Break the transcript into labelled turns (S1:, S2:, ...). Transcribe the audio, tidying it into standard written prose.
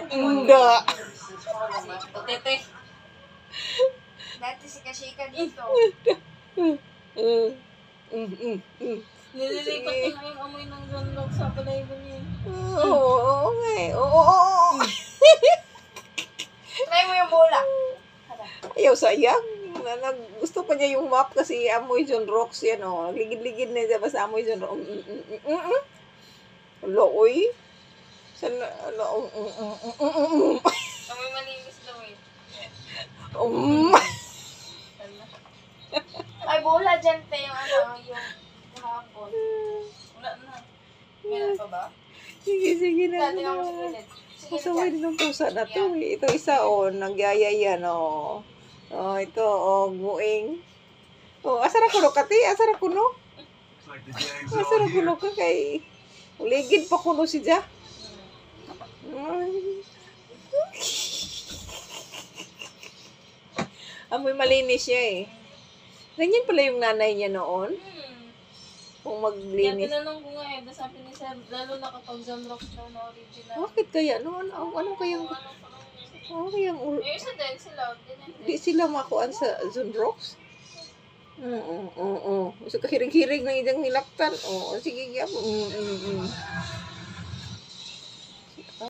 S1: Hindi.
S2: Tete. Dati si Kashika dito. Nililipat ko na yung amoy ng Zonrock sa palayo niya.
S1: Oo, okay. Oo.
S2: Try mo yung bola.
S1: Ayaw sayang. Gusto pa niya yung map kasi amoy John Rocks yan, oh. Ligid-ligid na siya basta amoy John Rocks. Alo, uy. Sana, alo,
S2: Amoy malinis daw eh. Ay, bola dyan te yung yung kahapon. Wala na. Meron pa ba?
S1: Sige na.
S2: Dati ako sa gilid. Sige
S1: Masaway din ang pusa na to, eh. Ito isa, oh, nagyaya yan, oh. Oh, ito, oh, buing. Oh, asara kuno ka, ti? Asara kuno? Asara kuno ka kay... Uligid pa kuno si Ja. Amoy malinis siya, eh. Ganyan pala yung nanay niya noon. Kung
S2: Kaya
S1: maglinis.
S2: tinanong ko nga eh, sabi ni Sir, lalo na kapag Zonrock daw na original.
S1: Bakit kaya? Ano kayang... Ano kayang...
S2: Eh, isa din sila.
S1: Di sila makuan sa Zonrocks? Oo. So, kahirig-hirig na idang nilaktan. Oo, sige,